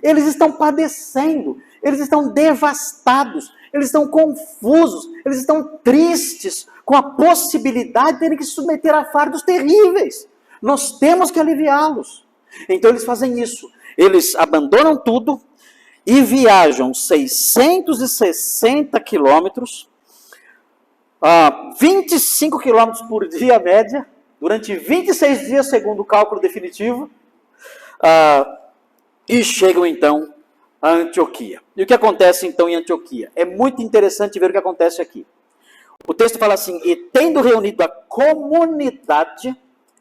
Eles estão padecendo, eles estão devastados, eles estão confusos, eles estão tristes com a possibilidade de terem que se submeter a fardos terríveis. Nós temos que aliviá-los. Então eles fazem isso. Eles abandonam tudo e viajam 660 quilômetros, 25 quilômetros por dia média, durante 26 dias, segundo o cálculo definitivo, e chegam então a Antioquia. E o que acontece então em Antioquia? É muito interessante ver o que acontece aqui. O texto fala assim: e tendo reunido a comunidade,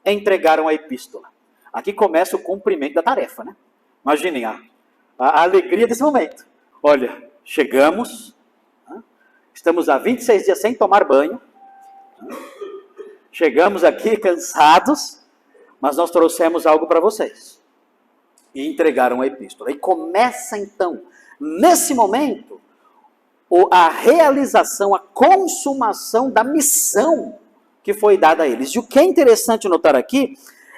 entregaram a epístola. Aqui começa o cumprimento da tarefa, né? Imaginem a alegria desse momento. Olha, chegamos, estamos há 26 dias sem tomar banho, chegamos aqui cansados, mas nós trouxemos algo para vocês. E entregaram a epístola. E começa então, nesse momento, a realização, a consumação da missão que foi dada a eles. E o que é interessante notar aqui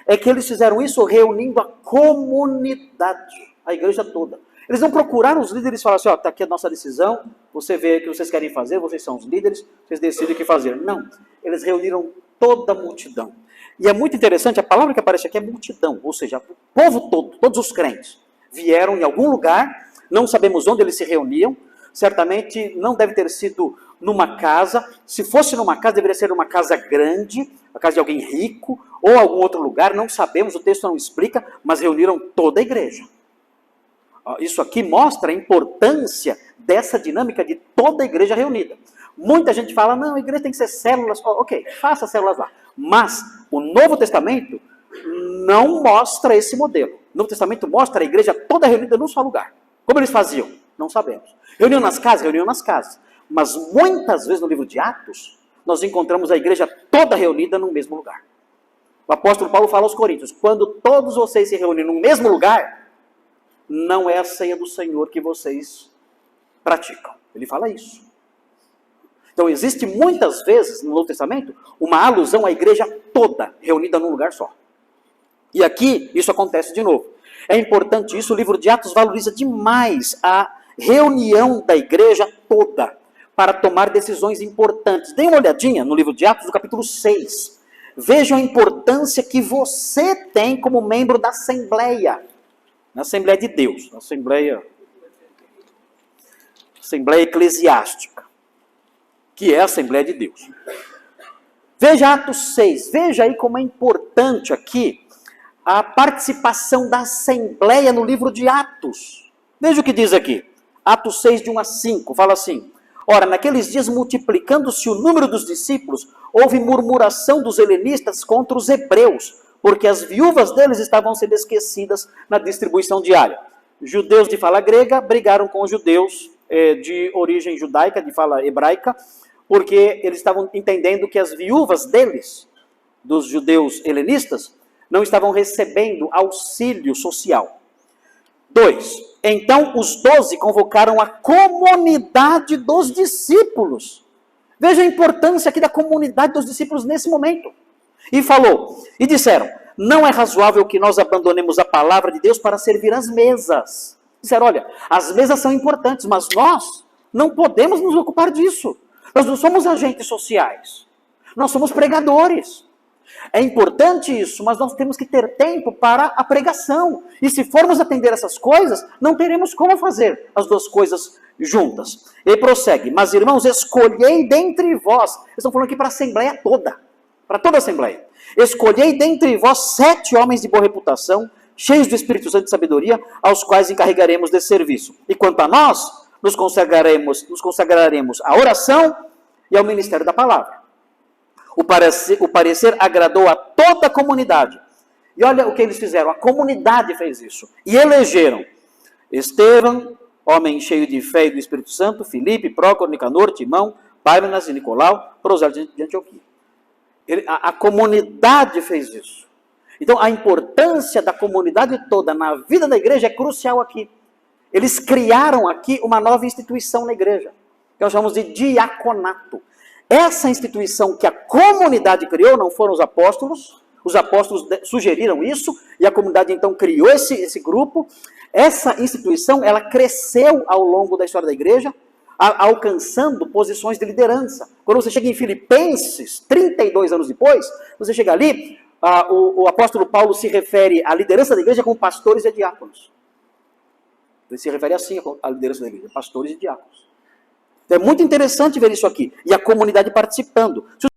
é que eles fizeram isso reunindo a comunidade, a igreja toda. Eles não procuraram os líderes e falaram assim: está aqui a nossa decisão, você vê o que vocês querem fazer, vocês são os líderes, vocês decidem o que fazer. Não, eles reuniram toda a multidão. E é muito interessante, a palavra que aparece aqui é multidão, ou seja, o povo todo, todos os crentes, vieram em algum lugar, não sabemos onde eles se reuniam, certamente não deve ter sido numa casa. Se fosse numa casa, deveria ser uma casa grande, a casa de alguém rico, ou algum outro lugar, não sabemos, o texto não explica, mas reuniram toda a igreja. Isso aqui mostra a importância dessa dinâmica de toda a igreja reunida. Muita gente fala: não, a igreja tem que ser células. Ok, faça células lá. Mas o Novo Testamento não mostra esse modelo. O Novo Testamento mostra a igreja toda reunida num só lugar. Como eles faziam? Não sabemos. Reuniam nas casas. Mas muitas vezes no livro de Atos, nós encontramos a igreja toda reunida no mesmo lugar. O apóstolo Paulo fala aos Coríntios: quando todos vocês se reúnem no mesmo lugar, não é a ceia do Senhor que vocês praticam. Ele fala isso. Então existe muitas vezes no Novo Testamento uma alusão à igreja toda reunida num lugar só. E aqui isso acontece de novo. É importante isso, o livro de Atos valoriza demais a reunião da igreja toda para tomar decisões importantes. Dê uma olhadinha no livro de Atos, no capítulo 6. Vejam a importância que você tem como membro da Assembleia. Na Assembleia de Deus, na Assembleia Eclesiástica, que é a Assembleia de Deus. Veja Atos 6, veja aí como é importante aqui a participação da Assembleia no livro de Atos. Veja o que diz aqui, Atos 6, de 1 a 5, fala assim: ora, naqueles dias, multiplicando-se o número dos discípulos, houve murmuração dos helenistas contra os hebreus, porque as viúvas deles estavam sendo esquecidas na distribuição diária. Judeus de fala grega brigaram com os judeus de origem judaica, de fala hebraica, porque eles estavam entendendo que as viúvas deles, dos judeus helenistas, não estavam recebendo auxílio social. 2. Então os 12 convocaram a comunidade dos discípulos. Veja a importância aqui da comunidade dos discípulos nesse momento. E disseram: não é razoável que nós abandonemos a palavra de Deus para servir às mesas. Disseram: olha, as mesas são importantes, mas nós não podemos nos ocupar disso. Nós não somos agentes sociais. Nós somos pregadores. É importante isso, mas nós temos que ter tempo para a pregação. E se formos atender essas coisas, não teremos como fazer as duas coisas juntas. Ele prossegue: mas irmãos, escolhei dentre vós. Eles estão falando aqui para a Assembleia toda. Para toda a Assembleia. Escolhei dentre vós 7 homens de boa reputação, cheios do Espírito Santo e de sabedoria, aos quais encarregaremos desse serviço. E quanto a nós, nos consagraremos à oração e ao ministério da palavra. O parecer agradou a toda a comunidade. E olha o que eles fizeram, a comunidade fez isso. E elegeram Estevão, homem cheio de fé e do Espírito Santo, Filipe, Prócoro, Nicanor, Timão, Parmenas e Nicolau, Prosélito de Antioquia. A comunidade fez isso. Então a importância da comunidade toda na vida da igreja é crucial aqui. Eles criaram aqui uma nova instituição na igreja, que nós chamamos de diaconato. Essa instituição que a comunidade criou, não foram os apóstolos Os apóstolos sugeriram isso e a comunidade então criou esse grupo. Essa instituição, ela cresceu ao longo da história da igreja, alcançando posições de liderança. Quando você chega em Filipenses, 32 anos depois, você chega ali, o apóstolo Paulo se refere à liderança da igreja como pastores e diáconos. Ele se refere assim à liderança da igreja, pastores e diáconos. Então é muito interessante ver isso aqui. E a comunidade participando. Se